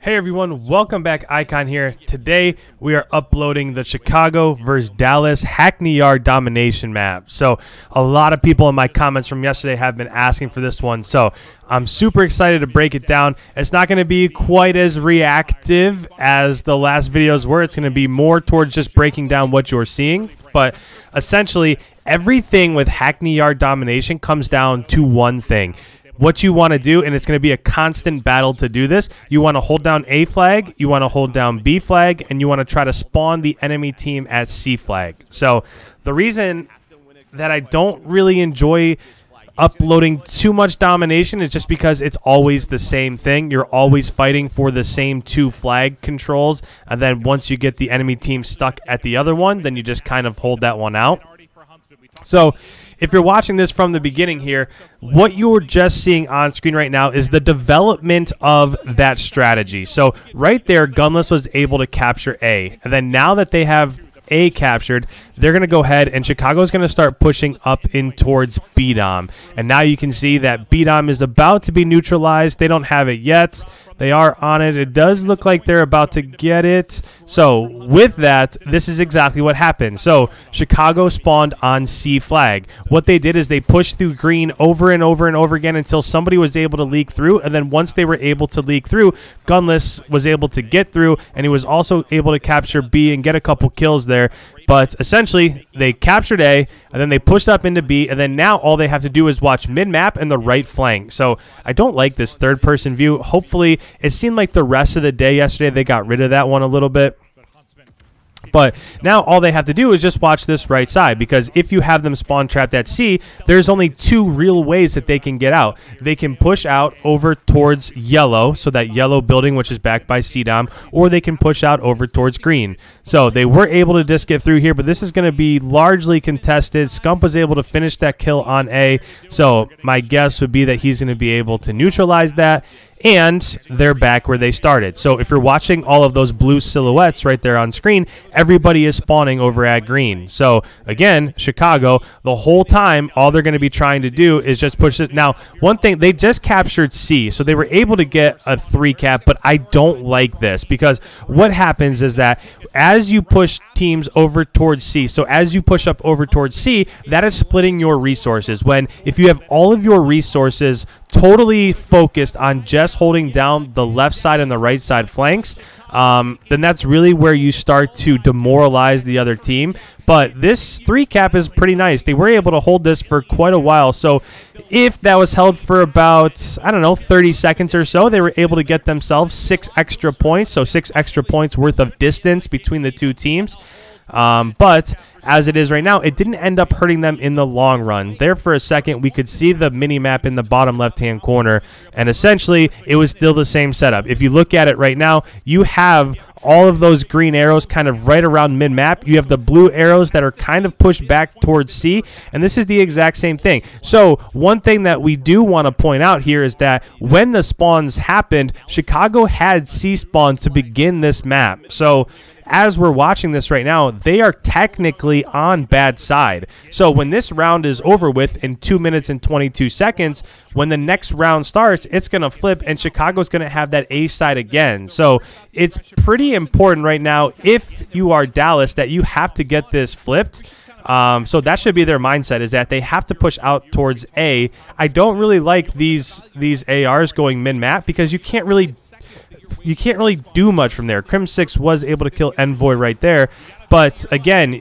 Hey everyone, welcome back. Icon here. Today we are uploading the Chicago versus Dallas Hackney Yard Domination map. So a lot of people in my comments from yesterday have been asking for this one. So I'm super excited to break it down. It's not going to be quite as reactive as the last videos were. It's going to be more towards just breaking down what you're seeing. But essentially everything with Hackney Yard Domination comes down to one thing. What you want to do, and it's going to be a constant battle to do this, you want to hold down A flag, you want to hold down B flag, and you want to try to spawn the enemy team at C flag. So the reason that I don't really enjoy uploading too much domination is just because it's always the same thing. You're always fighting for the same two flag controls, and then once you get the enemy team stuck at the other one, then you just kind of hold that one out. So if you're watching this from the beginning here, what you're just seeing on screen right now is the development of that strategy. So right there, Gunless was able to capture A. And then now that they have A captured, they're going to go ahead and Chicago's going to start pushing up in towards B-Dom. And now you can see that B-Dom is about to be neutralized. They don't have it yet. They are on it. It does look like they're about to get it. So with that, this is exactly what happened. So Chicago spawned on C flag. What they did is they pushed through green over and over and over again until somebody was able to leak through. And then once they were able to leak through, Gunless was able to get through, and he was also able to capture B and get a couple kills there. But essentially, they captured A, and then they pushed up into B, and then now all they have to do is watch mid-map and the right flank. So I don't like this third-person view. Hopefully, it seemed like the rest of the day yesterday, they got rid of that one a little bit. But now all they have to do is just watch this right side, because if you have them spawn trapped at C, there's only two real ways that they can get out. They can push out over towards yellow, so that yellow building which is backed by C-Dom, or they can push out over towards green. So they were able to just get through here, but this is going to be largely contested. Scump was able to finish that kill on A, so my guess would be that he's going to be able to neutralize that. And they're back where they started. So if you're watching all of those blue silhouettes right there on screen, everybody is spawning over at green. So again, Chicago, the whole time, all they're going to be trying to do is just push it. Now, one thing, they just captured C, so they were able to get a 3 cap, but I don't like this, because what happens is that as you push teams over towards C, so as you push up over towards C, that is splitting your resources. When if you have all of your resources totally focused on just holding down the left side and the right side flanks, then that's really where you start to demoralize the other team. But this 3 cap is pretty nice. They were able to hold this for quite a while. So if that was held for about, I don't know, 30 seconds or so, they were able to get themselves 6 extra points. So 6 extra points worth of distance between the two teams. But as it is right now, it didn't end up hurting them in the long run. There for a second, we could see the mini-map in the bottom left-hand corner, and essentially, it was still the same setup. If you look at it right now, you have all of those green arrows kind of right around mid-map. You have the blue arrows that are kind of pushed back towards C, and this is the exact same thing. So one thing that we do want to point out here is that when the spawns happened, Chicago had C spawns to begin this map. So as we're watching this right now, they are technically on bad side. So when this round is over with in 2 minutes and 22 seconds, when the next round starts, it's going to flip, and Chicago's going to have that A side again. So it's pretty important right now, if you are Dallas, that you have to get this flipped. So that should be their mindset, is that they have to push out towards A. I don't really like these ARs going mid-map, because you can't really do much from there. Crim 6 was able to kill Envoy right there, but again,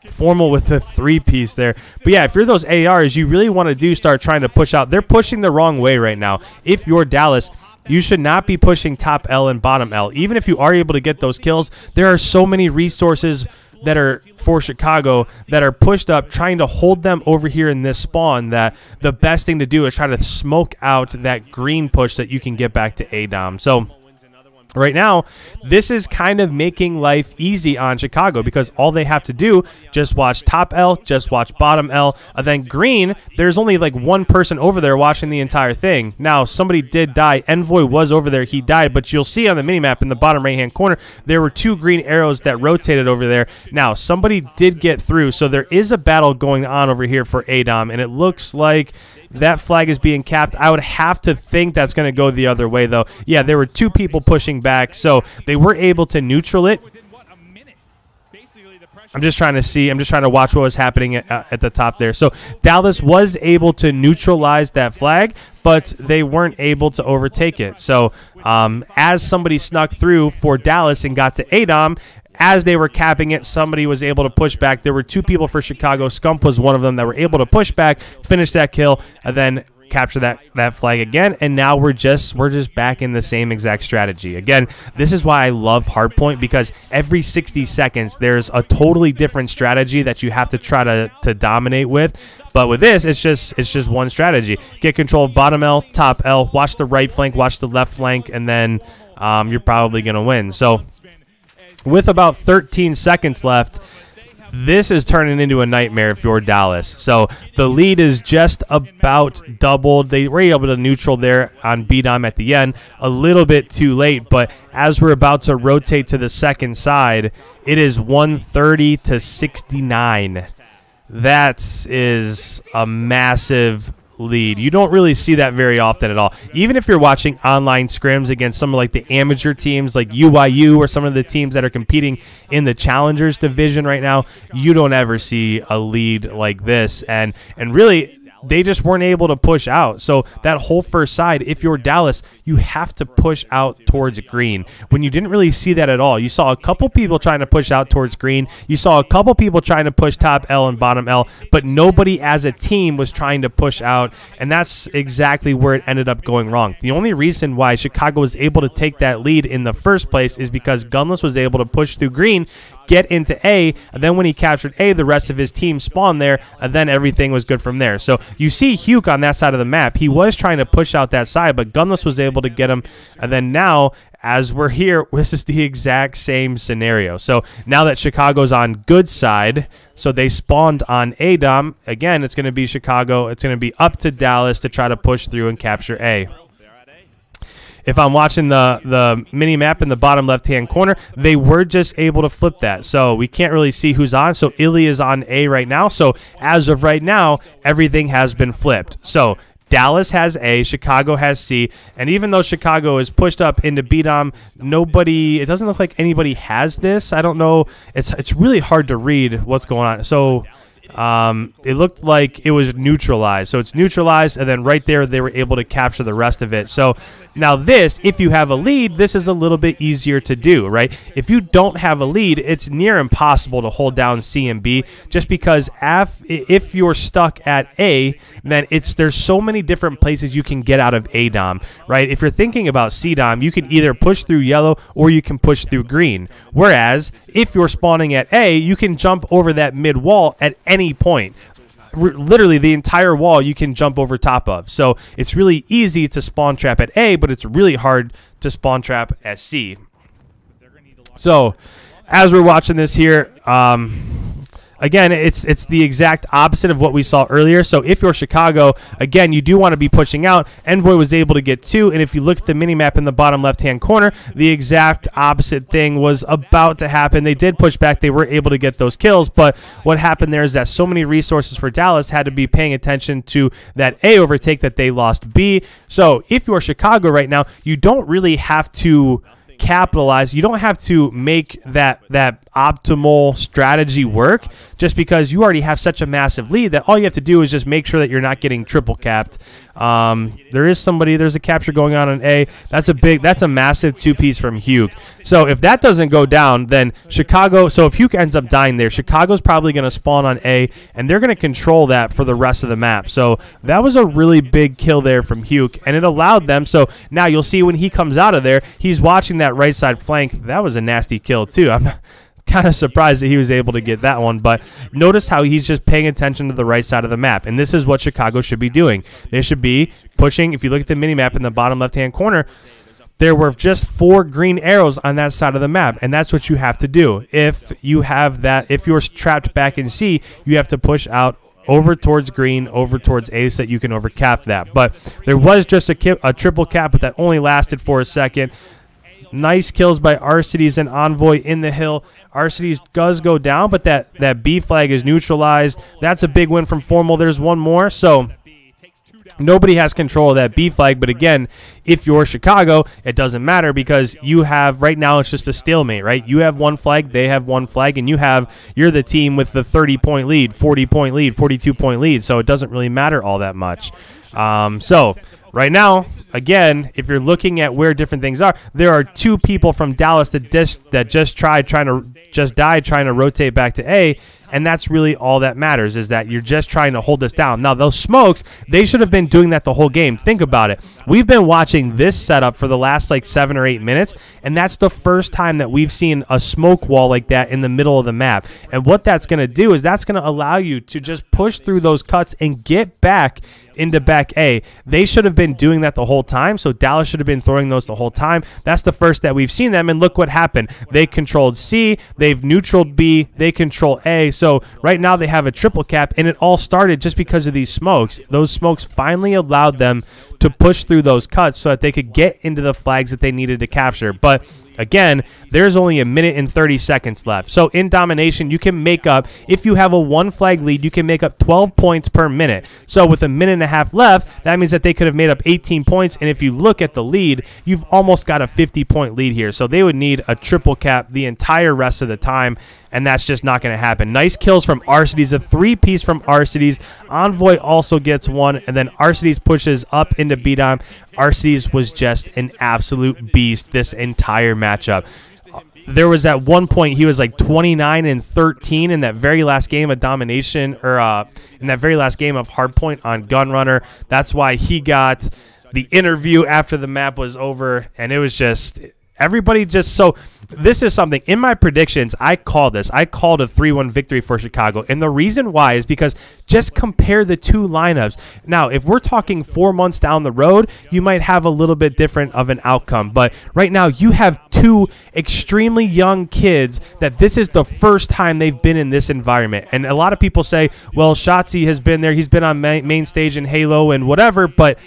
Formal with the 3-piece there. But yeah, if you're those ARs, you really want to start trying to push out. They're pushing the wrong way right now. If you're Dallas, you should not be pushing top L and bottom L. Even if you are able to get those kills, there are so many resources that are for Chicago that are pushed up, trying to hold them over here in this spawn, that the best thing to do is try to smoke out that green push that you can get back to A-Dom. So right now, this is kind of making life easy on Chicago, because all they have to do, just watch top L, just watch bottom L, and then green, there's only like one person over there watching the entire thing. Now, somebody did die. Envoy was over there. He died, but you'll see on the minimap in the bottom right-hand corner, there were 2 green arrows that rotated over there. Now, somebody did get through, so there is a battle going on over here for A-Dom, and it looks like that flag is being capped. I would have to think that's going to go the other way, though. Yeah, there were 2 people pushing back, so they were able to neutral it. I'm just trying to see. I'm just trying to watch what was happening at the top there. So Dallas was able to neutralize that flag, but they weren't able to overtake it. So as somebody snuck through for Dallas and got to ADOM, as they were capping it, somebody was able to push back. There were 2 people for Chicago. Scump was one of them that were able to push back, finish that kill, and then capture that flag again, and now we're just back in the same exact strategy again. This is why I love Hardpoint, because every 60 seconds there's a totally different strategy that you have to try to dominate with. But with this, it's just one strategy. Get control of bottom L, top L, watch the right flank, watch the left flank, and then you're probably gonna win. So with about 13 seconds left, this is turning into a nightmare if you're Dallas. So the lead is just about doubled. They were able to neutral there on BDOM at the end. A little bit too late, but as we're about to rotate to the second side, it is 130 to 69. That is a massive lead. You don't really see that very often at all. Even if you're watching online scrims against some of like the amateur teams like UYU or some of the teams that are competing in the Challengers division right now, you don't ever see a lead like this. And really, they just weren't able to push out. So that whole first side, if you're Dallas, you have to push out towards green. When you didn't really see that at all, you saw a couple people trying to push out towards green. You saw a couple people trying to push top L and bottom L, but nobody as a team was trying to push out, and that's exactly where it ended up going wrong. The only reason why Chicago was able to take that lead in the first place is because Gunless was able to push through green, get into A, and then when he captured A, the rest of his team spawned there, and then everything was good from there. So you see Hugh on that side of the map. He was trying to push out that side, but Gunless was able to get him. And then now, as we're here, this is the exact same scenario. So now that Chicago's on good side, so they spawned on ADOM, again, it's going to be Chicago. It's going to be up to Dallas to try to push through and capture A. If I'm watching the mini map in the bottom left-hand corner, they were just able to flip that. So we can't really see who's on. So Illy is on A right now. So as of right now, everything has been flipped. So Dallas has A, Chicago has C, and even though Chicago is pushed up into BDOM, it doesn't look like anybody has this. I don't know. It's really hard to read what's going on. So it looked like it was neutralized. So it's neutralized, and then right there they were able to capture the rest of it. So now this, if you have a lead, this is a little bit easier to do, right? If you don't have a lead, it's near impossible to hold down C and B, just because if you're stuck at A, then there's so many different places you can get out of ADOM, right? If you're thinking about CDOM, you can either push through yellow or you can push through green. Whereas if you're spawning at A, you can jump over that mid wall at any point. Literally the entire wall you can jump over top of. So it's really easy to spawn trap at A, but it's really hard to spawn trap at C. So as we're watching this here, again, it's the exact opposite of what we saw earlier. So if you're Chicago, again, you do want to be pushing out. Envoy was able to get 2, and if you look at the mini-map in the bottom left-hand corner, the exact opposite thing was about to happen. They did push back. They were able to get those kills, but what happened there is that so many resources for Dallas had to be paying attention to that A overtake that they lost B. So if you're Chicago right now, you don't really have to capitalize. You don't have to make that optimal strategy work, just because you already have such a massive lead that all you have to do is just make sure that you're not getting triple capped. There's a capture going on A. That's a massive 2-piece from Hugh. So if that doesn't go down, then Chicago, so if Hugh ends up dying there, Chicago's probably going to spawn on A, and they're going to control that for the rest of the map. So that was a really big kill there from Hugh, and it allowed them. So now you'll see when he comes out of there, he's watching that right side flank. That was a nasty kill too. I'm kind of surprised that he was able to get that one, but notice how he's just paying attention to the right side of the map, and this is what Chicago should be doing. They should be pushing. If you look at the mini-map in the bottom left-hand corner, there were just 4 green arrows on that side of the map, and that's what you have to do. If you're trapped back in C, you have to push out over towards green, over towards A, so that you can overcap that. But there was just a triple cap, but that only lasted for a second. Nice kills by Arcitys and Envoy in the hill. Arcitys does go down, but that B flag is neutralized. That's a big win from Formal. There's one more. So Nobody has control of that B flag, but again, if you're Chicago, it doesn't matter because you have, right now it's just a stalemate, right? You have one flag, they have one flag, and you're the team with the 30-point lead, 40-point lead, 42-point lead, so it doesn't really matter all that much. So right now, again, if you're looking at where different things are, there are 2 people from Dallas that just died trying to rotate back to A, and that's really all that matters, is that you're just trying to hold us down. Now, those smokes, they should have been doing that the whole game. Think about it. We've been watching this setup for the last like 7 or 8 minutes, and that's the first time that we've seen a smoke wall like that in the middle of the map. And what that's going to do is that's going to allow you to just push through those cuts and get back into back A. They should have been doing that the whole time, so Dallas should have been throwing those the whole time. That's the first that we've seen them, and look what happened. They controlled C, they've neutraled B, they control A. So right now they have a triple cap, and it all started just because of these smokes. Those smokes finally allowed them to push through those cuts so that they could get into the flags that they needed to capture. But again, there's only a minute and 30 seconds left. So in Domination, you can make up, if you have a 1 flag lead, you can make up 12 points per minute. So with a minute and a half left, that means that they could have made up 18 points. And if you look at the lead, you've almost got a 50-point lead here. So they would need a triple cap the entire rest of the time, and that's just not going to happen. Nice kills from Arcitys, a 3-piece from Arcitys. Envoy also gets 1, and then Arcitys pushes up into B-Dom. Arcitys was just an absolute beast this entire matchup. There was at one point he was like 29 and 13 in that very last game of Domination, or in that very last game of Hardpoint on Gunrunner. That's why he got the interview after the map was over, and it was just everybody just so. This is something in my predictions. I called this. I called a 3-1 victory for Chicago, and the reason why is because just compare the 2 lineups. Now, if we're talking 4 months down the road, you might have a little bit different of an outcome. But right now, you have 2 extremely young kids that this is the first time they've been in this environment. And a lot of people say, well, Shotzi has been there. He's been on main stage in Halo and whatever, but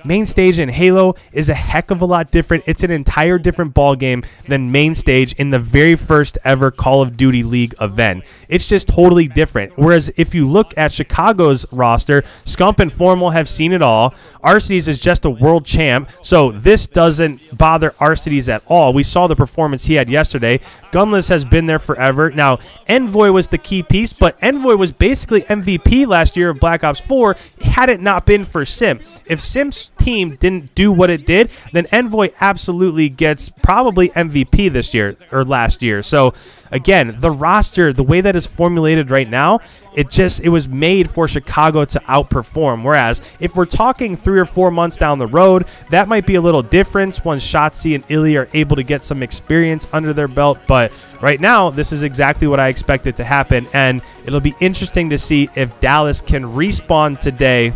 main stage in Halo is a heck of a lot different. It's an entire different ball game than main stage in the very first ever Call of Duty League event. It's just totally different. Whereas if you look at Chicago's roster, Scump and Formal have seen it all. Arcitys is just a world champ, so this doesn't bother Arcitys at all. We saw the performance he had yesterday. Gunless has been there forever. Now, Envoy was the key piece, but Envoy was basically MVP last year of Black Ops 4 had it not been for Sim. If Sim's team didn't do what it did, then Envoy absolutely gets probably MVP this year or last year. So again, the roster, the way that is formulated right now, it was made for Chicago to outperform. Whereas if we're talking 3 or 4 months down the road, that might be a little different once Shotzi and Illy are able to get some experience under their belt. But right now, this is exactly what I expected to happen, and it'll be interesting to see if Dallas can respawn today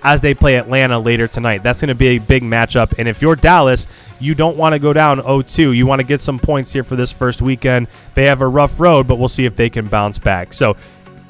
as they play Atlanta later tonight. That's going to be a big matchup, and if you're Dallas, you don't want to go down 0-2. You want to get some points here for this first weekend. They have a rough road, but we'll see if they can bounce back. So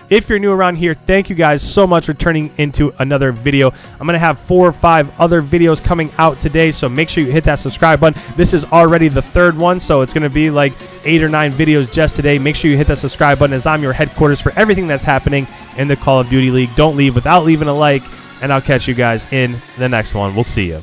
if you're new around here, thank you guys so much for turning into another video. I'm going to have 4 or 5 other videos coming out today, so make sure you hit that subscribe button. This is already the 3rd one, so it's going to be like 8 or 9 videos just today. Make sure you hit that subscribe button, as I'm your headquarters for everything that's happening in the Call of Duty League. Don't leave without leaving a like, and I'll catch you guys in the next one. We'll see you.